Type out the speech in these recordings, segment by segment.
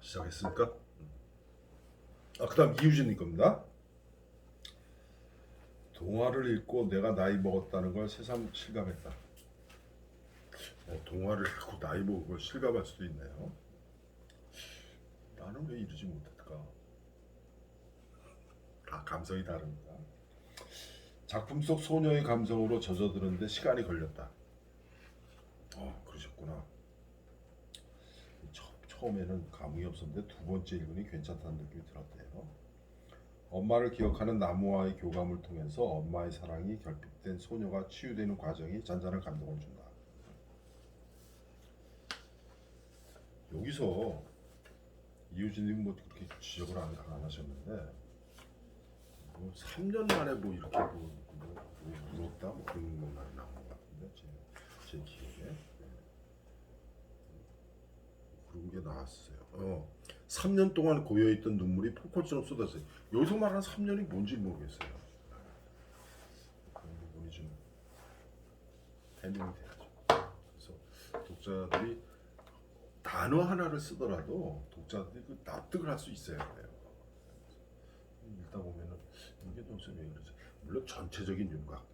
시작했습니까? 그다음 이유진님 겁니다. 동화를 읽고 내가 나이 먹었다는 걸 새삼 실감했다. 동화를 읽고 나이 먹은 걸 실감할 수도 있네요. 나는 왜 이러지 못했을까? 감성이 다릅니다. 작품 속 소녀의 감성으로 젖어드는데 시간이 걸렸다. 그러셨구나. 처음에는 감흥이 없었는데 두 번째 읽으니 괜찮다는 느낌이 들었대요. 엄마를 기억하는 나무와의 교감을 통해서 엄마의 사랑이 결핍된 소녀가 치유되는 과정이 잔잔한 감동을 준다. 여기서 이효진님 뭐 그렇게 지적을 안 하셨는데 뭐 3년 만에 뭐 이렇게 울었다 뭐 그런 말이 나온 것 같은데 제 기억에 그런 게 나왔어요. 3년 동안 고여있던 눈물이 폭포처럼 쏟아져요. 여기서 말하는 3년이 뭔지 모르겠어요. 그런 부분이 좀 해명이 돼야죠. 그래서 독자들이 단어 하나를 쓰더라도 독자들이 그 납득을 할 수 있어야 돼요. 읽다 보면은 이게 도대체 왜 그러지? 물론 전체적인 윤곽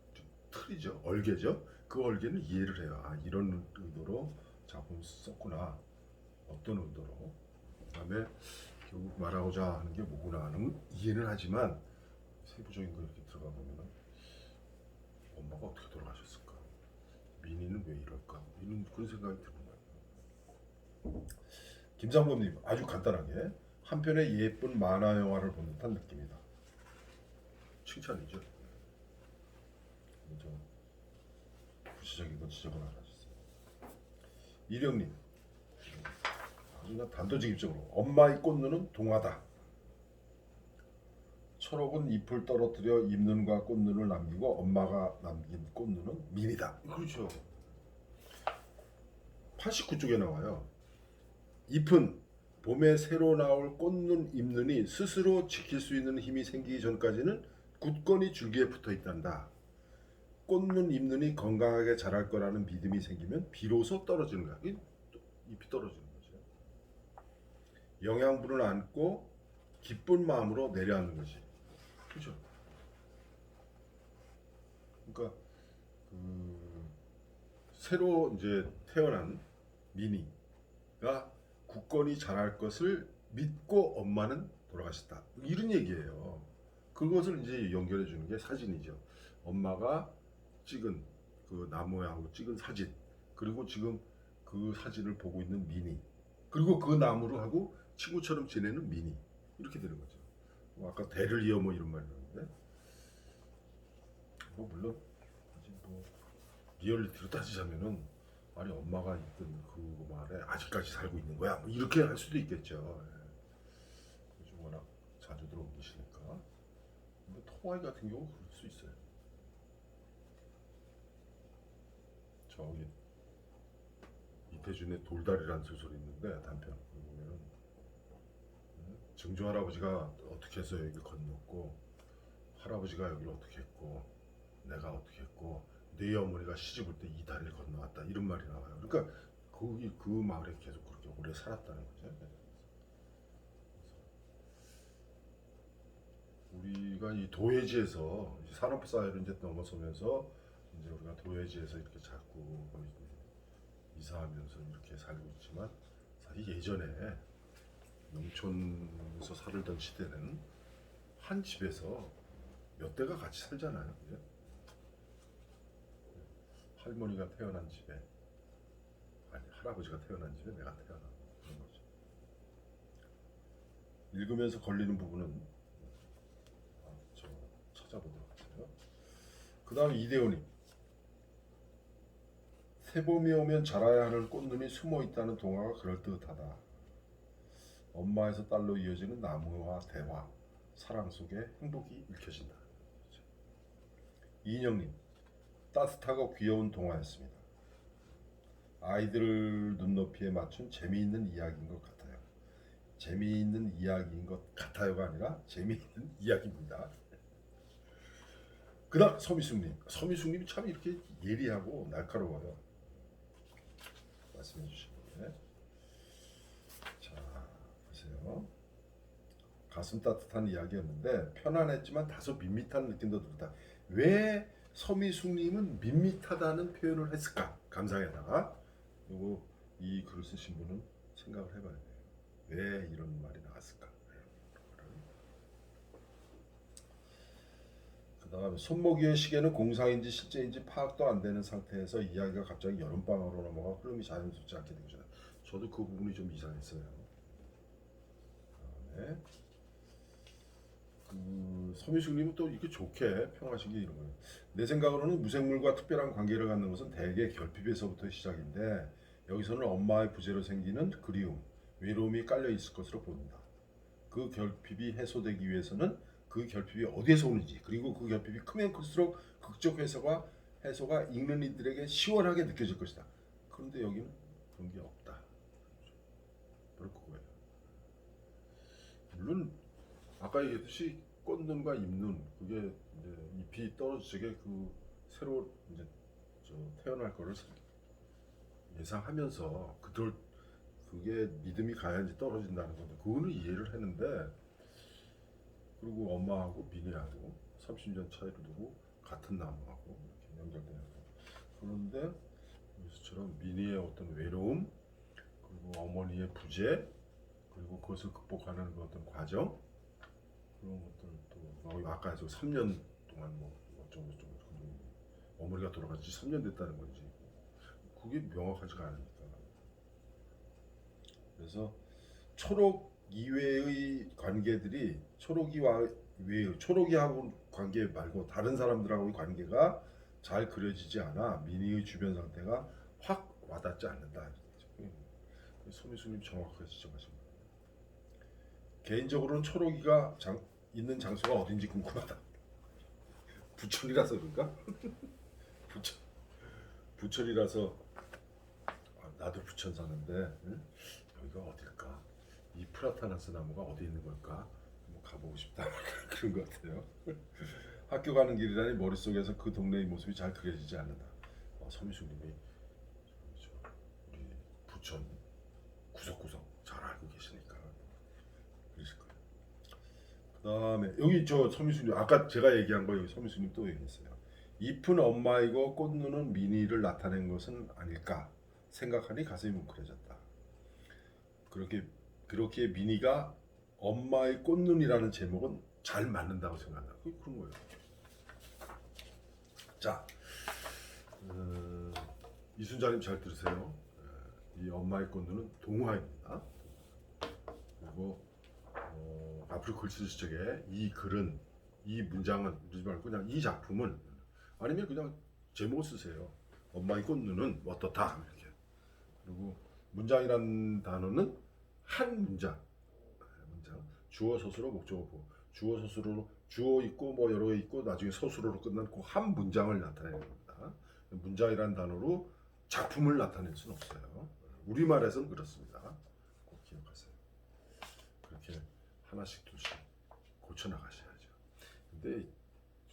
틀이죠, 얼개죠. 그 얼개는 이해를 해요. 이런 의도로 작품을 썼구나. 어떤 의도로. 그다음에 결국 말하고자 하는 게 뭐구나 하는 이해는 하지만 세부적인 거 이렇게 들어가 보면은 엄마가 어떻게 돌아가셨을까? 민희는 왜 이럴까? 이런 그런 생각이 드는 거예요. 김상범님 아주 간단하게 한 편의 예쁜 만화 영화를 본 듯한 느낌이다. 칭찬이죠. 좀 구체적인 건 지적을 안 하셨어요. 이령님 아주 그냥 단도직입적으로 엄마의 꽃눈은 동화다. 철옥은 잎을 떨어뜨려 잎눈과 꽃눈을 남기고 엄마가 남긴 꽃눈은 민이다. 그렇죠. 89쪽에 나와요. 잎은 봄에 새로 나올 꽃눈 잎눈이 스스로 지킬 수 있는 힘이 생기기 전까지는 굳건히 줄기에 붙어 있단다. 꽃눈 잎눈이 건강하게 자랄 거라는 믿음이 생기면 비로소 떨어지는 거야. 잎이 떨어지는 거죠. 영양분을 안고 기쁜 마음으로 내려앉는 거지. 그죠? 그러니까 새로 이제 태어난 미니가 굳건히 자랄 것을 믿고 엄마는 돌아가셨다. 이런 얘기예요. 그것을 이제 연결해 주는 게 사진이죠. 엄마가 찍은 그 나무하고 찍은 사진, 그리고 지금 그 사진을 보고 있는 미니, 그리고 그 나무를 하고 친구처럼 지내는 미니, 이렇게 되는 거죠. 아까 대를 이어 뭐 이런 말이 나오는데 뭐 물론 뭐 리얼리티로 따지자면은 아니 엄마가 있던 그 말에 아직까지 살고 있는 거야 뭐 이렇게 할 수도 있겠죠. 요즘 워낙 자주 들어오시니까. 근데 토마이 같은 경우 그럴 수 있어요. 저기 이태준의 돌다리라는 소설이 있는데 단편 보면은 증조 할아버지가 어떻게 해서 여기 건넜고 할아버지가 여기를 어떻게 했고 내가 어떻게 했고 네 어머니가 시집 올 때 이 다리를 건너왔다 이런 말이 나와요. 그러니까 거기 그 마을에 계속 그렇게 오래 살았다는 거죠. 우리가 이 도회지에서 산업 사회를 이제 넘어서면서 이제 우리가 도회지에서 이렇게 자꾸 이사하면서 이렇게 살고 있지만 사실 예전에 농촌에서 살던 시대는 한 집에서 몇 대가 같이 살잖아요. 그죠? 할머니가 태어난 집에 아니 할아버지가 태어난 집에 내가 태어나 그런 거죠. 읽으면서 걸리는 부분은 저 찾아보도록 하세요. 그 다음 이대호님 새봄이 오면 자라야 하는 꽃눈이 숨어 있다는 동화가 그럴듯하다. 엄마에서 딸로 이어지는 나무와 대화, 사랑 속에 행복이 읽혀진다. 이인영님 따뜻하고 귀여운 동화였습니다. 아이들 눈높이에 맞춘 재미있는 이야기인 것 같아요. 재미있는 이야기인 것 같아요가 아니라 재미있는 이야기입니다. 그다음 서미숙님이 참 이렇게 예리하고 날카로워요. 말씀해 주시는데 자 가슴 따뜻한 이야기였는데 편안했지만 다소 밋밋한 느낌도 들었다. 왜 서미숙님은 밋밋하다는 표현을 했을까? 감상에다가 요거 이 글을 쓰신 분은 생각을 해봐야 돼요. 왜 이런 말이 나왔을까? 그 다음에 손목위의 시계는 공상인지 실제인지 파악도 안 되는 상태에서 이야기가 갑자기 여름방학으로 넘어가 흐름이 자연스럽지 않게 된 거잖아요. 저도 그 부분이 좀 이상했어요. 그다음에 서미숙님은 또 이렇게 좋게 평하신 게 이런 거예요. 내 생각으로는 무생물과 특별한 관계를 갖는 것은 대개 결핍에서부터 시작인데 여기서는 엄마의 부재로 생기는 그리움, 외로움이 깔려 있을 것으로 보인다. 그 결핍이 해소되기 위해서는 그 결핍이 어디에서 오는지 그리고 그 결핍이 크면 클수록 극적 해소가 읽는 이들에게 시원하게 느껴질 것이다. 그런데 여기는 그런 게 없다. 바로 그거예요. 물론 아까 얘기했듯이 꽃눈과 잎눈 그게 이제 잎이 떨어지게 그 새로 이제 태어날 거를 예상하면서 그게 믿음이 가야지 떨어진다는 건데 그거는 이해를 했는데 그리고 엄마하고 미니하고 30년 차이를 두고 같은 나무하고 이렇게 연결되는 거. 그런데 여기서처럼 미니의 어떤 외로움 그리고 어머니의 부재 그리고 그것을 극복하는 그 어떤 과정 그런 것들도 아까 해서 3년 동안 뭐 어쩌고 저쩌고 어머니가 돌아간 지 3년 됐다는 건지 그게 명확하지가 않으니까 그래서 초록 이외의 관계들이 초록이하고 관계 말고 다른 사람들하고의 관계가 잘 그려지지 않아 미니의 주변 상태가 확 와닿지 않는다. 소미수님 정확하게 지적하신 거예요. 개인적으로는 초록이가 있는 장소가 어딘지 궁금하다. 부천이라서 그런가? 부천이라서 나도 부천 사는데 응? 여기가 어딜까? 이 프라타나스 나무가 어디 있는 걸까? 한번 가보고 싶다. 그런 것 같아요. 학교 가는 길이라니 머릿속에서 그 동네의 모습이 잘 그려지지 않는다. 서미숙님이 우리 부천 구석구석 잘 알고 계시니까 그러실 거예요. 그 다음에 여기 저 서미숙님 아까 제가 얘기한 거 여기 서미숙님 또 얘기했어요. 잎은 엄마이고 꽃눈은 미니를 나타낸 것은 아닐까 생각하니 가슴이 뭉클해졌다. 그렇게 미니가 엄마의 꽃눈이라는 제목은 잘 맞는다고 생각한다. 그런 거예요. 자, 이순자님 잘 들으세요. 이 엄마의 꽃눈은 동화입니다. 그리고 앞으로 글 쓰실 적에 이 글은 이 문장은 그러지 말고 그냥 이 작품은 아니면 그냥 제목 쓰세요. 엄마의 꽃눈은 어떻다 이렇게. 그리고 문장이란 단어는 한 문장 주어 서술어 목적어 보호 주어 서술어로 주어 있고 뭐 여러 개 있고 나중에 서술어로 끝난 그 한 문장을 나타내는 겁니다. 문장이란 단어로 작품을 나타낼 수는 없어요. 우리말에서는 그렇습니다. 꼭 기억하세요. 그렇게 하나씩 둘씩 고쳐 나가셔야죠. 근데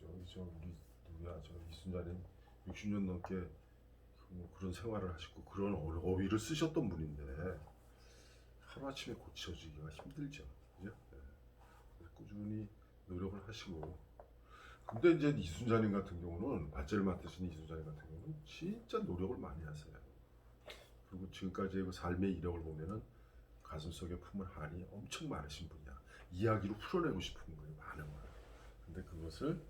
우리 누구야 저 이순자님 60년 넘게 뭐 그런 생활을 하시고 그런 어휘를 쓰셨던 분인데 하루아침에 고쳐지기가 힘들죠. 그죠? 네. 꾸준히 노력을 하시고 근데 이제 이순자님 같은 경우는 발제를 맡으신 이순자님 같은 경우는 진짜 노력을 많이 하세요. 그리고 지금까지의 그 삶의 이력을 보면은 가슴속에 품은 한이 엄청 많으신 분이야. 이야기로 풀어내고 싶은 분이 많은 거야. 근데 그것을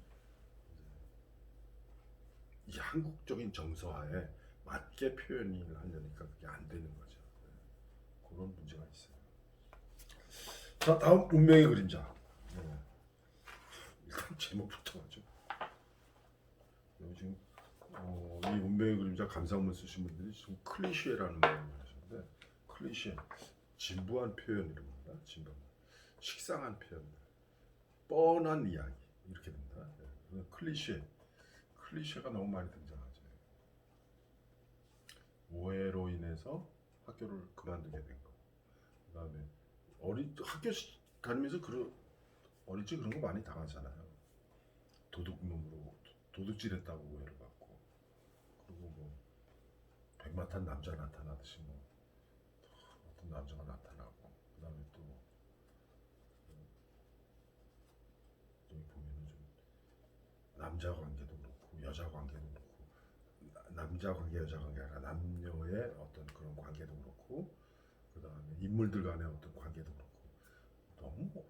이 한국적인 정서화에 맞게 표현을 하려니까 그게 안 되는 거죠. 그런 문제가 있어요. 자, 다음 운명의 그림자. 네. 일단 제목부터 하죠. 지금 이 운명의 그림자 감상문 쓰신 분들이 지금 클리셰라는 말을 하시는데 클리셰, 진부한 표현 이런 겁니다. 진부한, 식상한 표현, 뻔한 이야기 이렇게 됩니다. 네. 클리셰가 너무 많이 등장하죠. 오해로 인해서 학교를 그만두게 된 거. 그다음에 학교 다니면서 어릴 적 그런 거 많이 당하잖아요. 도둑놈으로 도둑질했다고 오해를 받고 그리고 뭐 백마탄 남자 나타나듯이 뭐 어떤 남자가 나타나고 그다음에 또 남자 관계도 그렇고 여자 관계도 그렇고 남자 관계 여자 관계가 아니라 남녀의 어떤 그런 관계도 그렇고 그 다음에 인물들 간의 어떤 관계도 그렇고 너무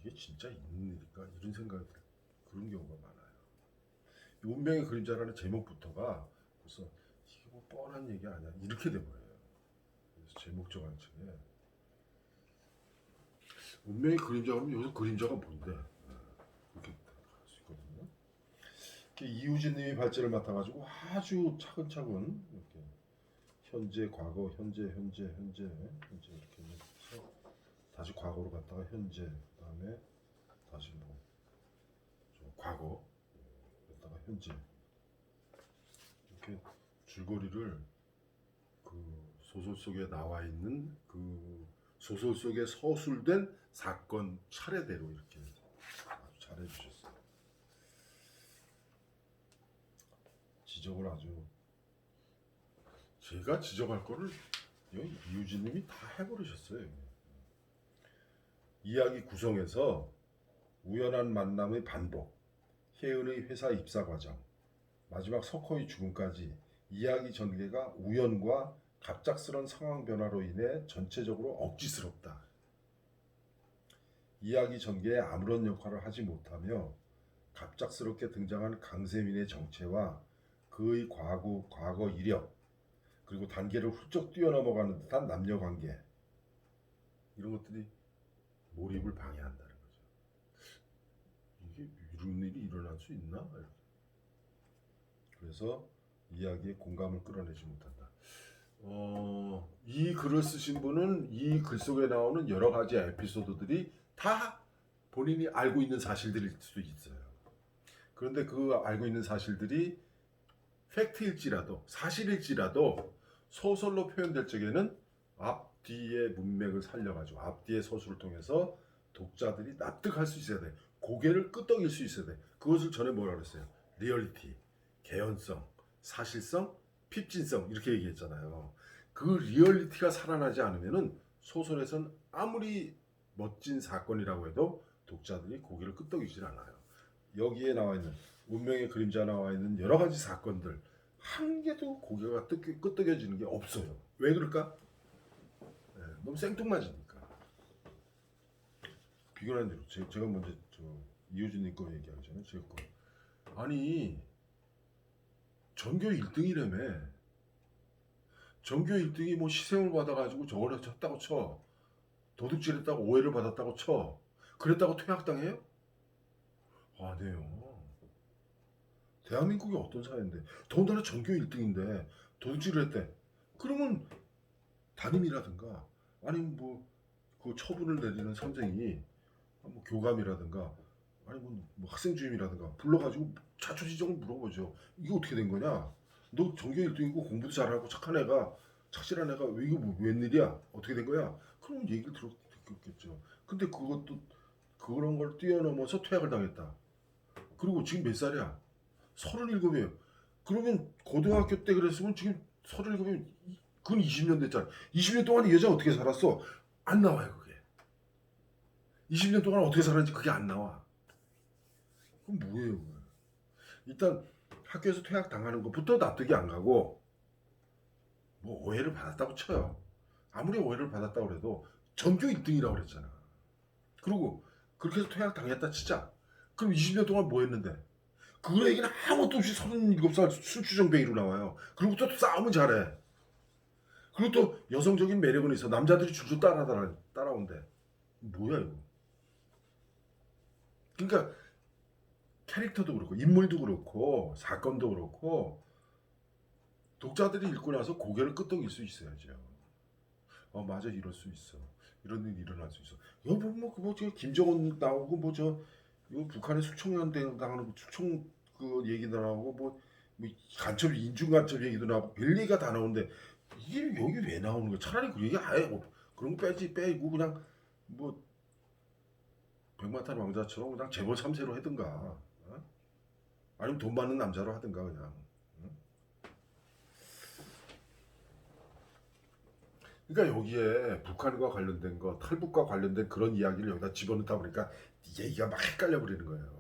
이게 진짜 있는 일일까 이런 생각이 그런 경우가 많아요. 운명의 그림자라는 제목부터가 벌써 이게 뭐 뻔한 얘기 아니야 이렇게 돼버려요. 그래서 제목적 관측에 운명의 그림자 그러면 여기서 그림자가 뭔데? 그렇게 할 수 있거든요. 이우진님이 발제를 맡아가지고 아주 차근차근 이렇게 현재, 과거, 현재 이렇게 해서 다시 과거로 갔다가 현재, 그다음에 다시 뭐 과거, 갔다가 현재 이렇게 줄거리를 그 소설 속에 나와 있는 그 소설 속에 서술된 사건 차례대로 이렇게 아주 잘해 주셨어요. 지적을 아주 제가 지적할 거를 이우진님이 다 해버리셨어요. 이야기 구성에서 우연한 만남의 반복, 혜은의 회사 입사 과정, 마지막 석호의 죽음까지 이야기 전개가 우연과 갑작스런 상황 변화로 인해 전체적으로 억지스럽다. 이야기 전개에 아무런 역할을 하지 못하며 갑작스럽게 등장한 강세민의 정체와 그의 과거 이력, 그리고 단계를 훌쩍 뛰어넘어가는 듯한 남녀 관계, 이런 것들이 몰입을 방해한다는 거죠. 이게 이런 일이 일어날 수 있나? 그래서 이야기에 공감을 끌어내지 못한다. 이 글을 쓰신 분은 이 글 속에 나오는 여러 가지 에피소드들이 다 본인이 알고 있는 사실들일 수도 있어요. 그런데 그 알고 있는 사실들이 팩트일지라도 사실일지라도 소설로 표현될 적에는 앞뒤의 문맥을 살려가지고 앞뒤의 서술을 통해서 독자들이 납득할 수 있어야 돼. 고개를 끄덕일 수 있어야 돼. 그것을 전에 뭐라 그랬어요? 리얼리티, 개연성, 사실성, 핍진성 이렇게 얘기했잖아요. 그 리얼리티가 살아나지 않으면은 소설에선 아무리 멋진 사건이라고 해도 독자들이 고개를 끄덕이질 않아요. 여기에 나와 있는 운명의 그림자 나와 있는 여러 가지 사건들 한 개도 고개가 끄덕여지는 게 없어요. 왜 그럴까? 네, 너무 생뚱맞으니까. 비교한 대로 제가 먼저 이효진님 거 얘기하기 전에 제 거. 아니 전교 1등이라며. 전교 1등이 뭐 시샘을 받아가지고 저걸 했다고 쳐. 도둑질했다고 오해를 받았다고 쳐. 그랬다고 퇴학당해요? 아니에요. 대한민국이 어떤 사회인데 더군다나 전교 1등인데 도둑질을 했대. 그러면 담임이라든가 아니면 뭐 그 처분을 내리는 선생이 뭐 교감이라든가 아니면 뭐 학생 주임이라든가 불러가지고 자초지종을 물어보죠. 이게 어떻게 된 거냐? 너 전교 1등이고 공부도 잘하고 착한 애가 착실한 애가 왜 이거 뭐 웬일이야? 어떻게 된 거야? 그럼 얘기를 듣겠죠. 근데 그것도 그런 걸 뛰어넘어서 퇴학을 당했다. 그리고 지금 몇 살이야? 37이에요. 그러면 고등학교 때 그랬으면 지금 37이면 그건 20년 됐잖아. 20년 동안 이 여자 어떻게 살았어? 안 나와요 그게. 20년 동안 어떻게 살았는지 그게 안 나와. 그럼 뭐예요? 그게? 일단 학교에서 퇴학 당하는 것부터 납득이 안 가고 뭐 오해를 받았다고 쳐요. 아무리 오해를 받았다고 그래도 전교 1등이라고 그랬잖아. 그리고 그렇게 해서 퇴학 당했다 치자. 그럼 20년 동안 뭐 했는데? 그 얘기는 아무것도 없이 37살 술주정뱅이로 나와요. 그리고 또 싸움은 잘해. 그리고 또 여성적인 매력은 있어. 남자들이 줄줄 따라온대. 뭐야 이거? 그러니까 캐릭터도 그렇고 인물도 그렇고 사건도 그렇고 독자들이 읽고 나서 고개를 끄덕일 수 있어야죠. 맞아 이럴 수 있어. 이런 일이 일어날 수 있어. 여보 뭐저 김정은 나오고 뭐저 북한의 수청년 당하는 수청 그 얘기도 나오고 뭐 간첩 인중 간첩 얘기도 나오고 별 얘기가 다 나오는데 이게 여기 왜 나오는 거야? 차라리 그 얘기 아예 그런 거 빼고 그냥 뭐 백마탄 왕자처럼 그냥 재벌 3세로 하든가 어? 아니면 돈 많은 남자로 하든가 그냥. 응? 그러니까 여기에 북한과 관련된 거, 탈북과 관련된 그런 이야기를 여기다 집어넣다 보니까 얘기가 막 헷갈려 버리는 거예요.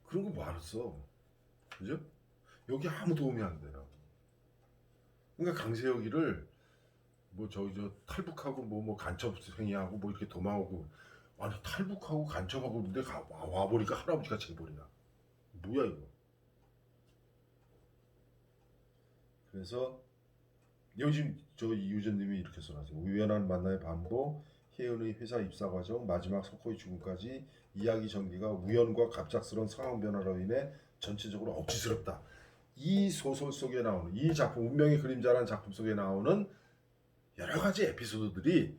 그런 거 뭐하러 써? 그죠? 여기 아무 도움이 안 돼요. 그러니까 강세혁이를 뭐 저기 저 탈북하고 뭐 간첩행위하고 뭐 이렇게 도망오고, 아니 탈북하고 간첩하고 근데 와보니까 할아버지가 재벌이야. 뭐야 이거. 그래서 요즘 저 이유전님이 이렇게 써놨어요. 우연한 만남의 반복, 혜은의 회사 입사 과정, 마지막 석호의 죽음까지 이야기 전개가 우연과 갑작스러운 상황 변화로 인해 전체적으로 억지스럽다. 이 소설 속에 나오는 이 작품 운명의 그림자라는 작품 속에 나오는 여러 가지 에피소드들이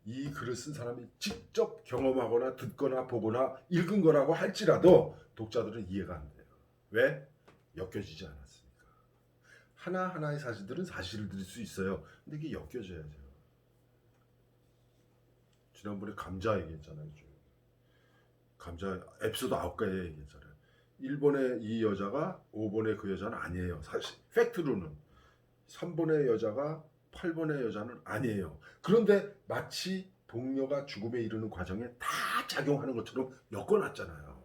이 글을 쓴 사람이 직접 경험하거나 듣거나 보거나 읽은 거라고 할지라도 독자들은 이해가 안 돼요. 왜? 엮여지지 않았으니까. 하나하나의 사실들은 사실들일 수 있어요. 근데 이게 엮여져야죠. 지난번에 감자 얘기했잖아요. 감자 에피소드 9개 얘기했잖아요. 1번의 이 여자가 5번의 그 여자는 아니에요. 사실 팩트로는 3번의 여자가 8번의 여자는 아니에요. 그런데 마치 복녀가 죽음에 이르는 과정에 다 작용하는 것처럼 엮어놨잖아요.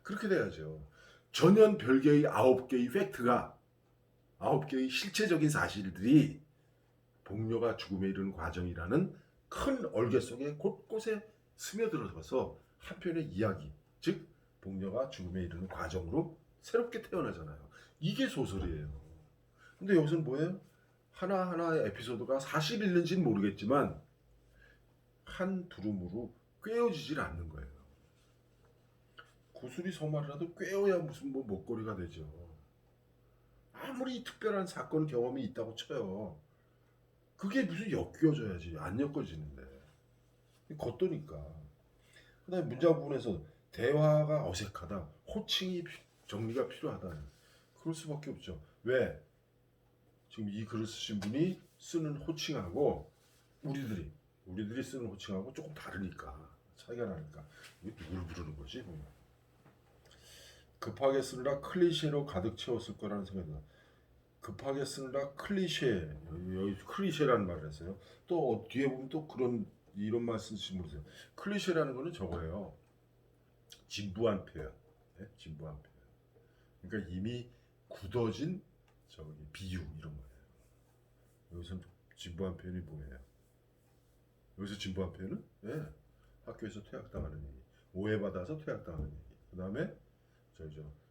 그렇게 돼야죠. 전혀 별개의 9개의 팩트가 9개의 실체적인 사실들이 복녀가 죽음에 이르는 과정이라는 큰 얼개 속에 곳곳에 스며들어서 한 편의 이야기, 즉 복녀가 죽음에 이르는 과정으로 새롭게 태어나잖아요. 이게 소설이에요. 근데 여기서는 뭐예요? 하나하나의 에피소드가 사실일는지는 모르겠지만 한 두루무로 꿰어지질 않는 거예요. 구슬이 소말이라도 꿰어야 무슨 뭐 먹거리가 되죠. 아무리 특별한 사건 경험이 있다고 쳐요. 그게 무슨 엮여져야지. 안 엮어지는데. 겉도니까. 그 다음에 문장 부분에서 대화가 어색하다. 호칭이 정리가 필요하다. 그럴 수밖에 없죠. 왜? 지금 이 글을 쓰신 분이 쓰는 호칭하고 우리들이 쓰는 호칭하고 조금 다르니까, 차이가 나니까 이게 누굴 부르는 거지? 급하게 쓰느라 클리셰로 가득 채웠을 거라는 생각이 듭니다. 급하게 쓰느라 클리셰, 여기 클리셰라는 말을 했어요. 또 뒤에 보면 또 그런 이런 말 쓰시는 분 있어요. 클리셰라는 거는 저거예요. 진부한 표현, 네? 진부한 표현. 그러니까 이미 굳어진 저기 비유 이런 거예요. 여기서 진부한 표현이 뭐예요? 여기서 진부한 표현은 학교에서 퇴학당하는 얘기, 오해받아서 퇴학당하는 얘기. 그 다음에 저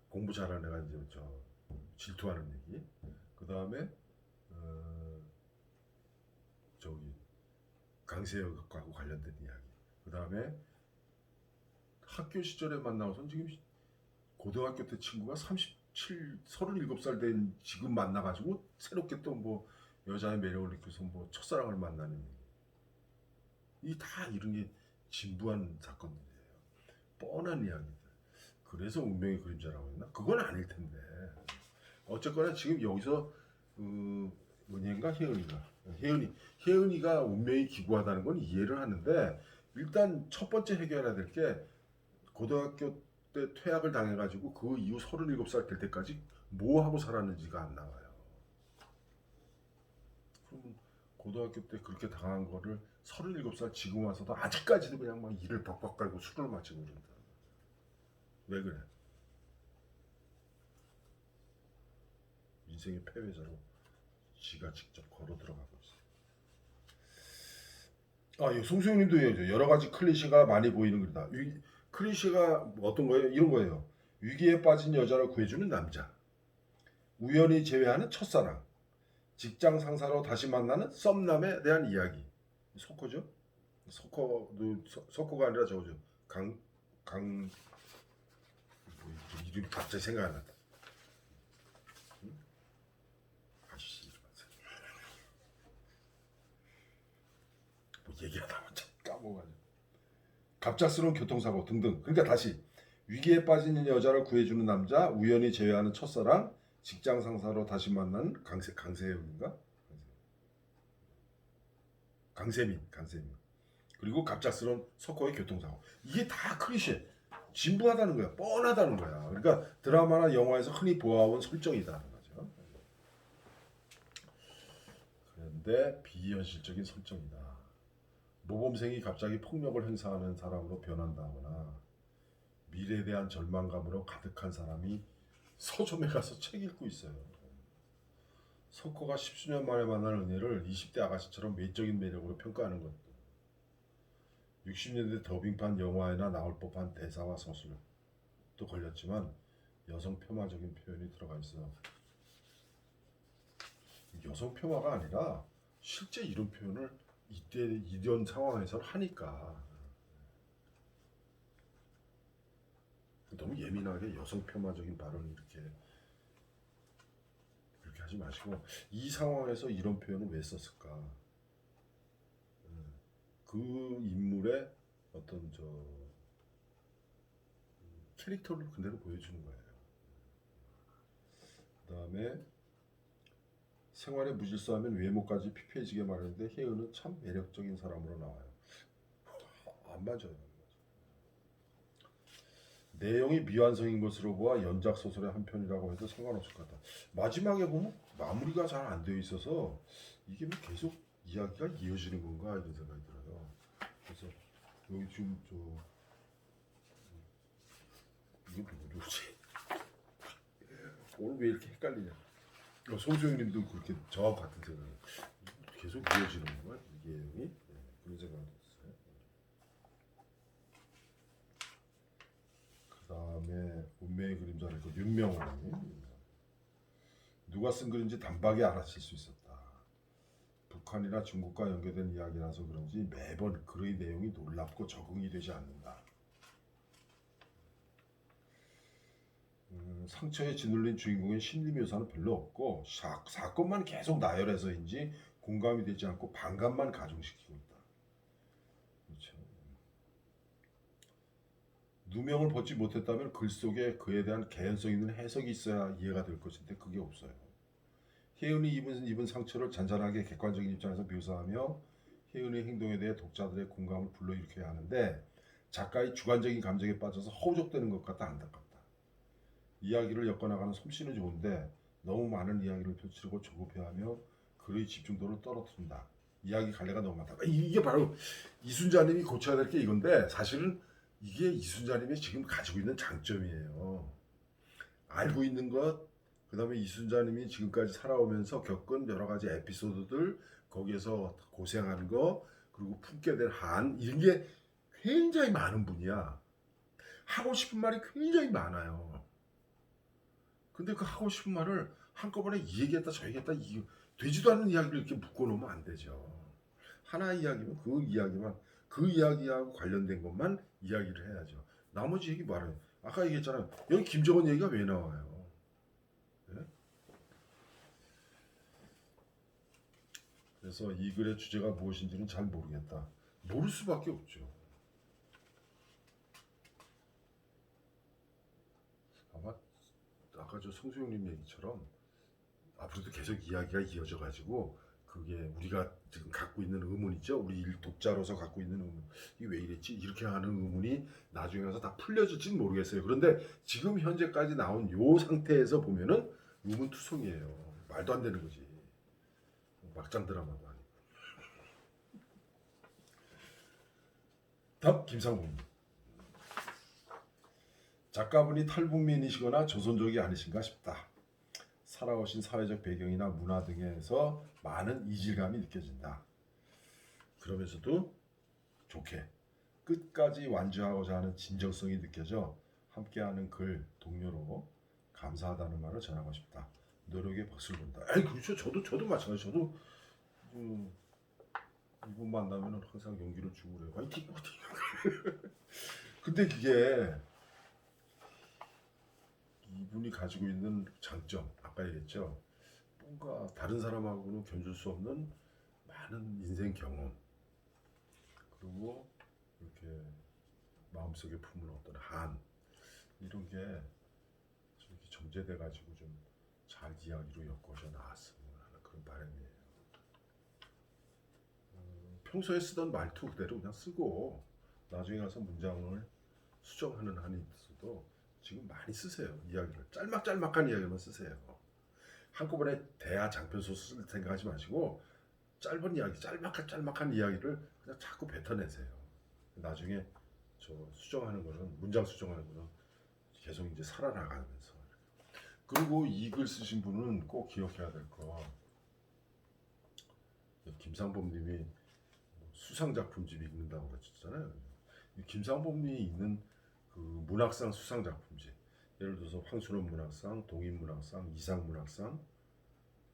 공부 잘하는 애가 이제 질투하는 얘기. 그 다음에 저기 강세혁하고 관련된 이야기. 그 다음에 학교 시절에 만나고선 지금 고등학교 때 친구가 37살 된 지금 만나가지고 새롭게 또 뭐 여자의 매력을 느껴서 뭐 첫사랑을 만나는 얘기. 이 다 이런 게 진부한 사건들이에요. 뻔한 이야기들. 그래서 운명의 그림자라고 했나? 그건 아닐 텐데. 어쨌거나 지금 여기서 뭐냐인가 혜은이가 운명이 기구하다는 건 이해를 하는데, 일단 첫 번째 해결해야 될 게 고등학교 때 퇴학을 당해가지고 그 이후 37살 될 때까지 뭐 하고 살았는지가 안 나와요. 그럼 고등학교 때 그렇게 당한 거를 37살 지금 와서도 아직까지도 그냥 막 이를 박박 깔고 술을 마시고 그런다. 왜 그래? 인생의 패배자로 지가 직접 걸어 들어가고 있어요. 이 송수영님도 여러 가지 클리셰가 많이 보이는 글이다. 클리셰가 어떤 거예요? 이런 거예요. 위기에 빠진 여자를 구해주는 남자, 우연히 제외하는 첫사랑, 직장 상사로 다시 만나는 썸남에 대한 이야기. 석호죠? 석호가 아니라 저거죠. 강 뭐 이름이 갑자기 생각 안 난다. 응? 아저씨 이름 뭐 얘기하다 보자 까먹어가지고. 갑작스러운 교통사고 등등. 그러니까 다시 위기에 빠진 여자를 구해주는 남자, 우연히 제외하는 첫사랑, 직장 상사로 다시 만난 강세윤인가? 강세민. 그리고 갑작스러운 석호의 교통사고. 이게 다 클리셰. 진부하다는 거야. 뻔하다는 거야. 그러니까 드라마나 영화에서 흔히 보아온 설정이다는 거죠. 그런데 비현실적인 설정이다. 모범생이 갑자기 폭력을 행사하는 사람으로 변한다거나 미래에 대한 절망감으로 가득한 사람이 서점에 가서 책 읽고 있어요. 석호가 10수년 만에 만난 은혜를 20대 아가씨처럼 외적인 매력으로 평가하는 것도 60년대 더빙판 영화에나 나올 법한 대사와 서술도 걸렸지만 여성 폄하적인 표현이 들어가 있어. 여성 폄하가 아니라 실제 이런 표현을 이때 이런 상황에서 하니까 너무 예민하게 여성 폄하적인 발언을 이렇게 하지 마시고 이 상황에서 이런 표현을 왜 썼을까? 그 인물의 어떤 캐릭터를 그대로 보여주는 거예요. 그다음에 생활의 무질서하면 외모까지 피폐해지게 마련인데 혜은은 참 매력적인 사람으로 나와요. 안 맞아요. 내용이 미완성인 것으로 보아 연작 소설의 한 편이라고 해도 상관없을 것 같다. 마지막에 보면 마무리가 잘 안 되어 있어서 이게 뭐 계속 이야기가 이어지는 건가 이런 생각이 들어요. 그래서 여기 지금 이게 누구지? 오늘 왜 이렇게 헷갈리냐? 송수영님도 그렇게 저하고 같은 생각이에요. 계속 이어지는 건가 이게 내용이? 그런 생각이 들었어요. 그 다음에 운명의 그림자를 그 윤명호님 누가 쓴 글인지 단박에 알아챌 수 있었다. 북한이나 중국과 연계된 이야기라서 그런지 매번 글의 내용이 놀랍고 적응이 되지 않는다. 상처에 짓눌린 주인공의 심리 묘사는 별로 없고 사건만 계속 나열해서인지 공감이 되지 않고 반감만 가중시키고 있다. 그렇죠. 누명을 벗지 못했다면 글 속에 그에 대한 개연성 있는 해석이 있어야 이해가 될 것인데 그게 없어요. 혜은이 입은 상처를 잔잔하게 객관적인 입장에서 묘사하며 혜은의 행동에 대해 독자들의 공감을 불러일으켜야 하는데 작가의 주관적인 감정에 빠져서 허우적대는 것 같다 안타깝다. 이야기를 엮어나가는 솜씨는 좋은데 너무 많은 이야기를 펼치고 조급해하며 글의 집중도를 떨어뜨린다. 이야기 갈래가 너무 많다. 이게 바로 이순자님이 고쳐야 될 게 이건데 사실은 이게 이순자님이 지금 가지고 있는 장점이에요. 알고 있는 것, 그 다음에 이순자님이 지금까지 살아오면서 겪은 여러 가지 에피소드들, 거기에서 고생한 거, 그리고 품게 된 한, 이런 게 굉장히 많은 분이야. 하고 싶은 말이 굉장히 많아요. 근데 그 하고 싶은 말을 한꺼번에 이 얘기했다 저 얘기했다 되지도 않는 이야기를 이렇게 묶어놓으면 안 되죠. 하나 이야기면 그 이야기만 그 이야기하고 관련된 것만 이야기를 해야죠. 나머지 얘기 말아요. 아까 얘기했잖아요. 여기 김정은 얘기가 왜 나와요? 네? 그래서 이 글의 주제가 무엇인지는 잘 모르겠다. 모를 수밖에 없죠. 아마 아까 저 송수영님 얘기처럼 앞으로도 계속 이야기가 이어져 가지고 그게 우리가 지금 갖고 있는 의문 있죠? 우리 독자로서 갖고 있는 의문 이게 왜 이랬지? 이렇게 하는 의문이 나중에 가서 다 풀려질지는 모르겠어요. 그런데 지금 현재까지 나온 요 상태에서 보면은 의문투성이에요. 말도 안 되는 거지. 막장 드라마도 아니고. 다음 김상봉님. 작가분이 탈북민이시거나 조선족이 아니신가 싶다. 살아오신 사회적 배경이나 문화 등에서 많은 이질감이 느껴진다. 그러면서도 좋게 끝까지 완주하고자 하는 진정성이 느껴져 함께하는 글 동료로 감사하다는 말을 전하고 싶다. 노력에 박수를 본다. 아니 그렇죠. 저도 마찬가지. 저도 이분 만나면 항상 용기를 주고 그래요. 화이팅 화이팅. 근데 그게 이분이 가지고 있는 장점 아까 얘기했죠. 뭔가 다른 사람하고는 견줄 수 없는 많은 인생 경험 그리고 이렇게 마음속에 품은 어떤 한 이런 게 저렇게 정제돼 가지고 좀 잘 이야기로 엮어져 나왔으면 하는 그런 바람이에요. 평소에 쓰던 말투 그대로 그냥 쓰고 나중에 가서 문장을 수정하는 한이 있어도 지금 많이 쓰세요. 이야기를 짤막짤막한 이야기만 쓰세요. 한꺼번에 대하 장편소 쓸 생각하지 마시고 짧은 이야기 짤막한 이야기를 그냥 자꾸 뱉어내세요. 나중에 저 수정하는 거는 문장 수정하는 거는 계속 이제 살아나가면서. 그리고 이 글 쓰신 분은 꼭 기억해야 될 거. 김상범님이 수상작품집 읽는다고 그랬잖아요. 김상범님이 있는 그 문학상 수상작품집, 예를 들어서 황순원 문학상, 동인문학상, 이상문학상,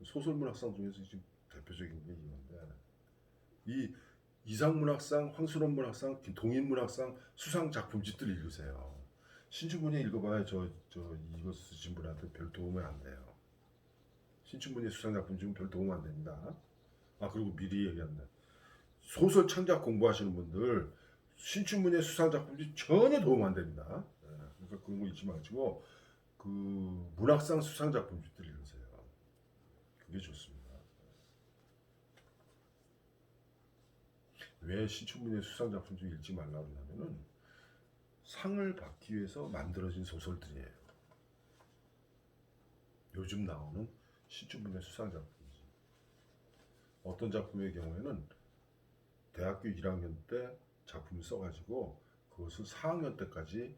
소설문학상 중에서 지금 대표적인 게 이건데, 이 이상문학상, 황순원문학상, 동인문학상 수상작품집들 읽으세요. 신춘문예 읽어봐야 저 이거 쓰신 분한테 별 도움이 안 돼요. 신춘문예 수상작품집은 별 도움 안 됩니다. 아, 그리고 미리 얘기한다. 소설 창작 공부하시는 분들 신춘문예 수상작품집 전혀 도움 안 됩니다. 그러니까 그런 거 잊지 마시고 그 문학상 수상작품집들 읽으세요. 그게 좋습니다. 왜 신춘문예 수상작품집 읽지 말라고 하냐면은 상을 받기 위해서 만들어진 소설들이에요. 요즘 나오는 신춘문예 수상작품집. 어떤 작품의 경우에는 대학교 1학년 때 작품을 써가지고 그것을 4학년 때까지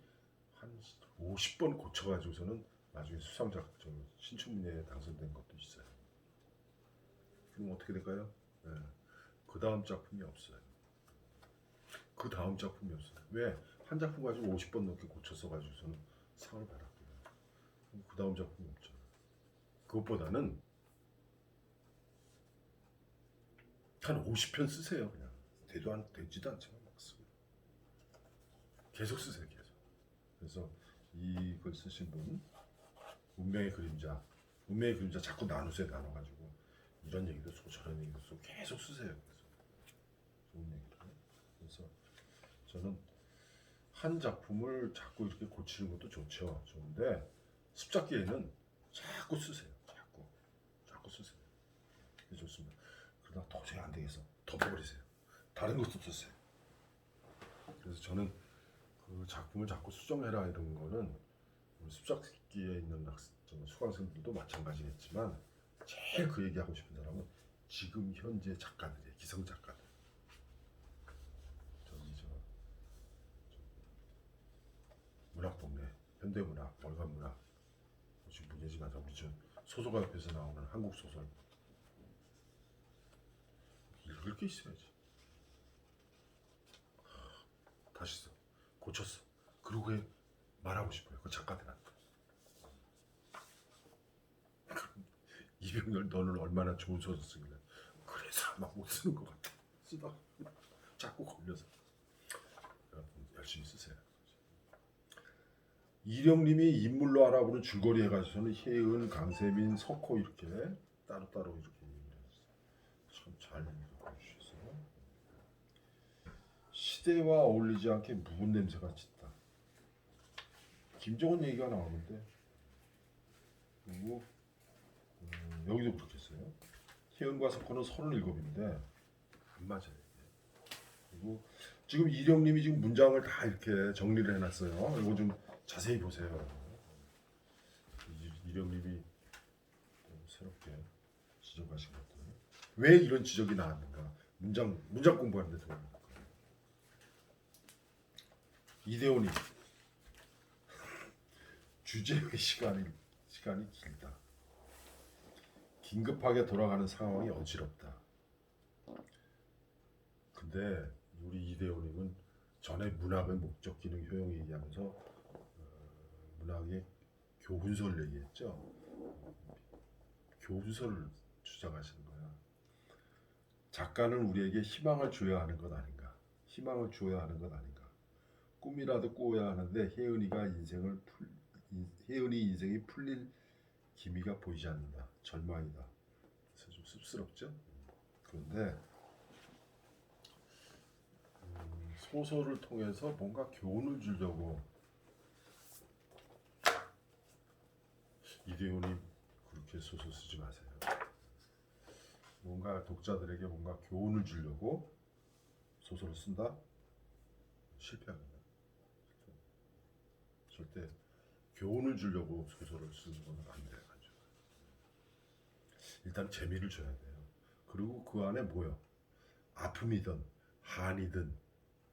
한 50번 고쳐가지고서는 나중에 수상작 신춘문예에 당선된 것도 있어요. 그럼 어떻게 될까요? 네. 그 다음 작품이 없어요. 그 다음 작품이 없어요. 왜? 한 작품 가지고 50번 넘게 고쳐 써가지고서는 상을 받았고요. 그 다음 작품이 없죠. 그것보다는 한 50편 쓰세요. 그냥 되지도 않지만 막 쓰고 계속 쓰세요. 계속. 그래서 이걸 쓰신 분 운명의 그림자 자꾸 나누세요. 나눠가지고 이런 얘기도 쓰고 저런 얘기도 쓰고 계속 쓰세요. 그래서 좋은 얘기를. 그래서 저는 한 작품을 자꾸 이렇게 고치는 것도 좋죠. 좋은데 습작기에는 자꾸 쓰세요. 자꾸 쓰세요. 그게 좋습니다. 그러다 도저히 안 되겠어. 덮어버리세요. 다른 것도 쓰세요. 그래서 저는 그 작품을 자꾸 수정해라 이런 거는 습작기에 있는 수강생들도 마찬가지겠지만 제일 그 얘기하고 싶은 사람은 지금 현재 작가들이에요. 기성 작가들. 문학동네, 현대문학, 월간문학 지금 문제지만 우리 저 소설가 옆에서 나오는 한국 소설 읽을 게 있어야지. 다시 써, 고쳤어. 그러고 말하고 싶어요. 그 작가들한테. 이병렬 너는 얼마나 좋은 소설 쓰길래 그래서 아마 못 쓰는 것 같아. 쓰다 자꾸 걸려서. 여러분 열심히 쓰세요. 이령님이 인물로 알아보는 줄거리 해가지고는 혜은, 강세민, 석호 이렇게 따로따로 이렇게 얘기를 했어요. 참 잘 읽어주셨어요. 시대와 어울리지 않게 묵은 냄새가 짙다. 김정은 얘기가 나오는데 그리고 여기도 그렇게 써요. 혜은과 석호는 37인데 안 맞아요. 그리고 지금 이령님이 지금 문장을 다 이렇게 정리를 해놨어요. 이거 좀 자세히 보세요. 이령님이 새롭게 지적하신 것들. 왜 이런 지적이 나왔는가? 문장 공부하는데 도움이 될까? 이대원이 주제의 시간이 길다. 긴급하게 돌아가는 상황이 어지럽다. 근데 우리 이대호님은 전에 문학의 목적, 기능, 효용 얘기하면서 문학의 교훈설 얘기했죠. 교훈설을 주장하시는 거야. 작가는 우리에게 희망을 줘야 하는 것 아닌가? 희망을 줘야 하는 것 아닌가? 꿈이라도 꾸어야 하는데 혜은이 인생이 풀릴 기미가 보이지 않는다. 절망이다. 그래서 좀 씁스럽죠. 그런데 소설을 통해서 뭔가 교훈을 주려고 이대훈이 그렇게 소설 쓰지 마세요. 뭔가 독자들에게 뭔가 교훈을 주려고 소설을 쓴다? 실패합니다. 절대 교훈을 주려고 소설을 쓰는 건 안 돼요. 일단 재미를 줘야 돼요. 그리고 그 안에 뭐요? 아픔이든 한이든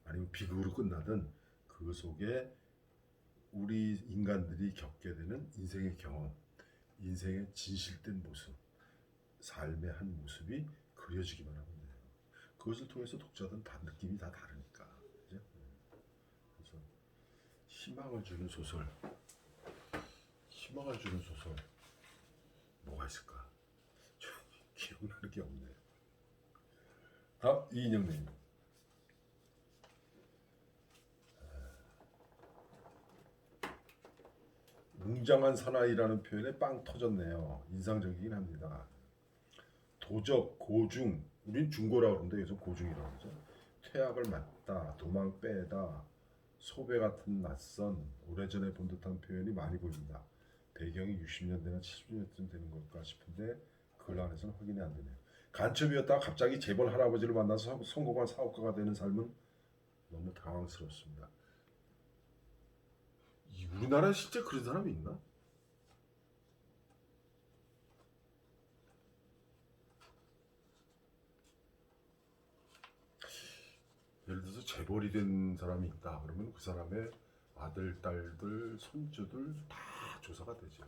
아니면 비극으로 끝나든 그 속에 우리 인간들이 겪게 되는 인생의 경험, 인생의 진실된 모습, 삶의 한 모습이 그려지기만 하면 돼요. 그것을 통해서 독자들은 다 느낌이 다 다르니까. 그죠? 그래서 희망을 주는 소설, 희망을 주는 소설 뭐가 있을까? 기억나는 게 없네요. 이인영님. 웅장한 사나이라는 표현에 빵 터졌네요. 인상적이긴 합니다. 도적, 고중, 우린 중고라고 그러는데 여기서 고중이라고 그러죠. 퇴학을 맞다, 도망 빼다, 소배 같은 낯선, 오래전에 본 듯한 표현이 많이 보입니다. 배경이 60년대나 70년대쯤 되는 걸까 싶은데 글 안에서는 확인이 안 되네요. 간첩이었다가 갑자기 재벌 할아버지를 만나서 성공한 사업가가 되는 삶은 너무 당황스럽습니다. 우리나라에 실제 그런 사람이 있나? 예를 들어서 재벌이 된 사람이 있다 그러면 그 사람의 아들, 딸들, 손주들 다 조사가 되죠.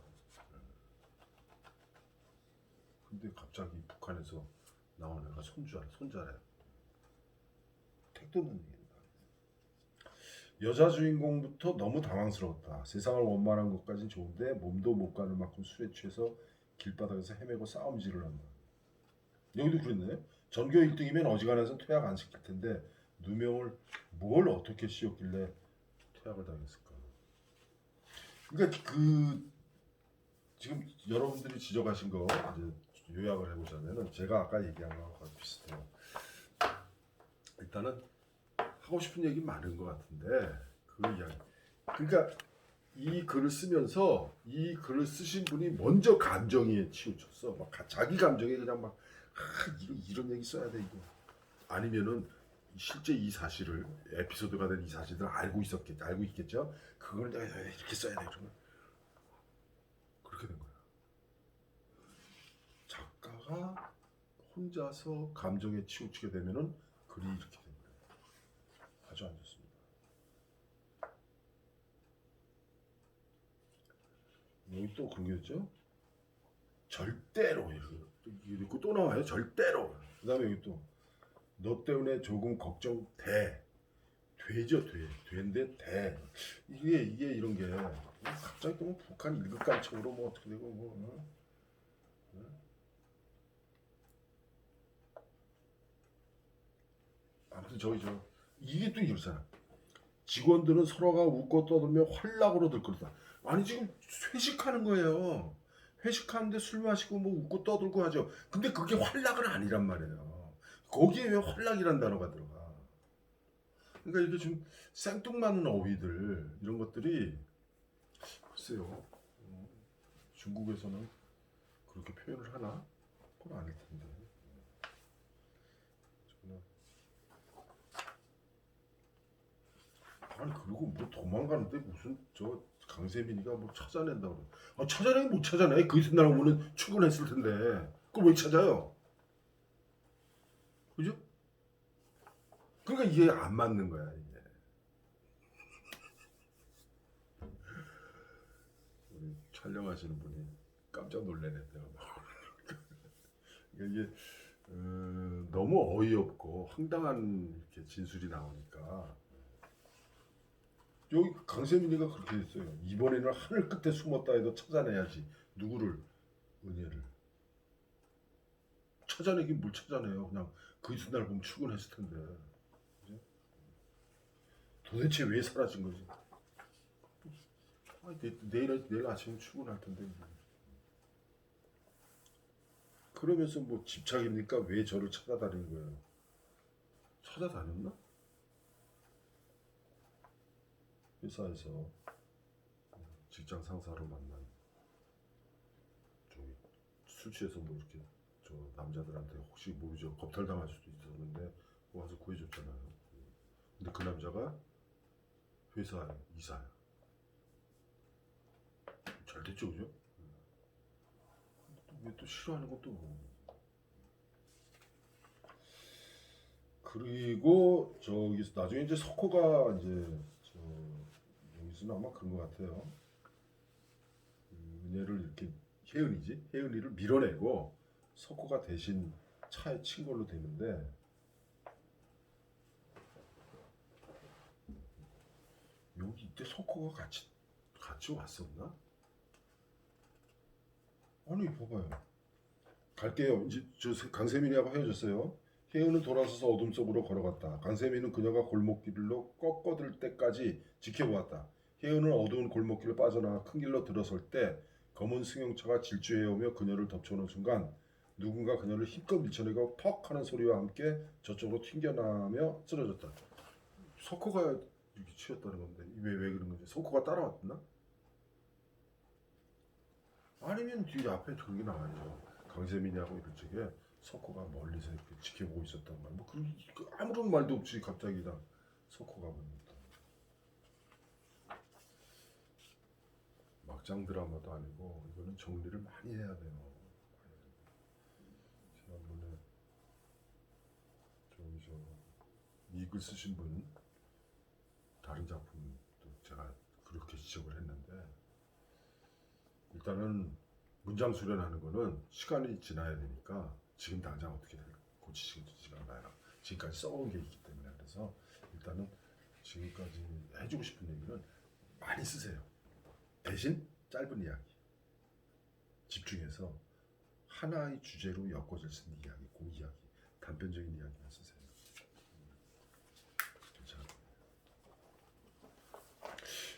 근데 갑자기 북한에서 나온 애가 손자래. 택도 없는 얘기입니다. 여자 주인공부터 너무 당황스러웠다. 세상을 원만한 것까진 좋은데 몸도 못 가는 만큼 술에 취해서 길바닥에서 헤매고 싸움질을 한다. 여기도 그랬네. 전교 1등이면 어지간해서 퇴학 안 시킬 텐데 누명을 뭘 어떻게 씌웠길래 퇴학을 당했을까? 그러니까 그 지금 여러분들이 지적하신 거 이제 요약을 해보자면은 제가 아까 얘기한 거하고 비슷해요. 일단은 하고 싶은 얘기 많은 것 같은데 그 이야기. 그러니까 이 글을 쓰면서 이 글을 쓰신 분이 먼저 감정에 치우쳤어. 막 자기 감정에 그냥 막 이런 얘기 써야 돼 이거. 아니면은 실제 이 사실을 에피소드가 된 이 사실을 알고 있겠죠. 그걸 내가 이렇게 써야 돼 그러면 그렇게 된 거야. 작가가 혼자서 감정에 치우치게 되면은 글이 이렇게 된 거예요. 아주 안 좋습니다. 여기 또 그런 게 있죠. 절대로 이렇게 있고 또 나와요. 절대로. 그다음에 여기 또 너 때문에 조금 걱정돼. 되죠, 된데 돼. 이게 이런 게 갑자기 또 북한 일극감청으로 뭐 어떻게 되고 뭐. 아무튼 이게 또 이러잖아. 직원들은 서로가 웃고 떠들며 활락으로 들끓다. 아니 지금 회식하는 거예요. 회식하는데 술 마시고 뭐 웃고 떠들고 하죠. 근데 그게 활락은 아니란 말이에요. 거기에 왜 활락이란 단어가 들어가? 그러니까 이게 좀 생뚱맞는 어휘들 이런 것들이 글쎄요. 중국에서는 그렇게 표현을 하나? 그건 아닐 텐데. 아니 그리고 뭐 도망가는데 무슨 저 강세민이가 뭐 찾아낸다고 그래. 찾아내긴 못 찾아내. 그 이튿날 오면 출근했을 텐데 그걸 왜 찾아요? 그죠? 그러니까 이게 안 맞는 거야 이게. 우리 촬영하시는 분이 깜짝 놀래네 내가 막. 그러니까 이게 너무 어이없고 황당한 이렇게 진술이 나오니까 여기 강세민이가 그렇게 됐어요. 이번에는 하늘 끝에 숨었다 해도 찾아내야지. 누구를? 은혜를. 찾아내긴 뭘 찾아내요. 그냥 그 이튿날 보면 출근했을 텐데. 그죠? 도대체 왜 사라진 거지? 내일 아침에 출근할 텐데. 그러면서 뭐 집착입니까? 왜 저를 찾아다니는 거예요? 찾아다녔나? 회사에서 직장 상사를 만난 저기 술 취해서 뭐 이렇게 저 남자들한테 혹시 모르죠 겁탈당할 수도 있었는데 와서 구해줬잖아요. 근데 그 남자가 회사 이사야. 잘 됐죠, 그죠? 왜 또 싫어하는 것도 모르고. 그리고 저기 나중에 이제 석호가 이제 뜻은 아마 그런 것 같아요. 은혜를 이렇게 혜은이를 밀어내고 석호가 대신 차에 친 걸로 되는데 여기 이때 석호가 같이 왔었나? 아니 봐봐요. 갈게요. 이제 저 강세민이하고 헤어졌어요. 혜은은 돌아서서 어둠 속으로 걸어갔다. 강세민은 그녀가 골목길로 꺾어들 때까지 지켜보았다. 혜은은 어두운 골목길을 빠져나가 큰 길로 들어설 때 검은 승용차가 질주해오며 그녀를 덮쳐오는 순간 누군가 그녀를 힘껏 밀쳐내고 퍽 하는 소리와 함께 저쪽으로 튕겨나가며 쓰러졌다. 석호가 이렇게 치였다는 건데 왜 그런 건지 석호가 따라왔나? 아니면 뒤에 앞에 그런 게 나와야죠. 강세민이하고 이럴 적에 석호가 멀리서 이렇게 지켜보고 있었단 말. 뭐 아무런 말도 없이 갑자기 다 석호가 봅니다. 막장 드라마도 아니고 이거는 정리를 많이 해야 돼요. 지난번에 저기 이글 쓰신 분 다른 작품도 제가 그렇게 지적을 했는데 일단은 문장 수련하는 거는 시간이 지나야 되니까 지금 당장 어떻게 고치지가 않아요. 지금까지 써온 게 있기 때문에 그래서 일단은 지금까지 해주고 싶은 얘기는 많이 쓰세요. 대신 짧은 이야기 집중해서 하나의 주제로 엮어질 수 있는 이야기, 그 이야기 단편적인 이야기만 쓰세요. 괜찮아요.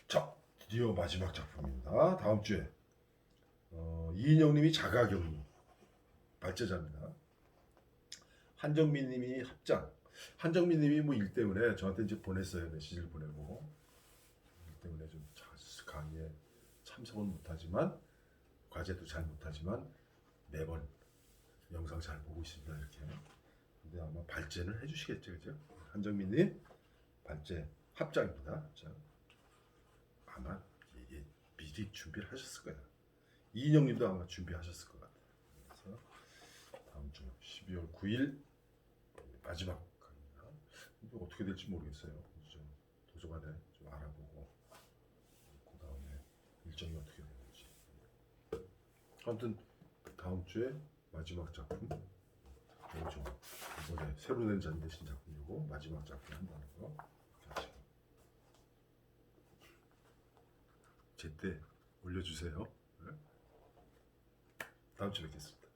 자, 드디어 마지막 작품입니다. 다음 주에 이인영님이 자가격리 발제자입니다. 한정민님이 합장. 한정민님이 뭐 일 때문에 저한테 이제 보냈어요. 메시지를 보내고 일 때문에 좀 강의에 참석은 못하지만 과제도 잘 못하지만 매번 영상 잘 보고 있습니다. 이렇게. 근데 아마 발제는 해주시겠죠, 그죠? 한정민님 발제 합장입니다. 자, 아마 이게 미리 준비를 하셨을 거예요. 이인영님도 아마 준비하셨을 것 같아요. 그래서 다음 주 12월 9일 마지막 강의입니다. 이게 어떻게 될지 모르겠어요. 좀 도서관에 좀 알아보고 그 다음에 일정이 어떻게 되는지. 아무튼 다음 주에 마지막 작품 좀 이번에 새로 낸 잔 대신 작품이고 마지막 작품 한다는 거 같이 제때 올려주세요. 다음 주에 뵙겠습니다.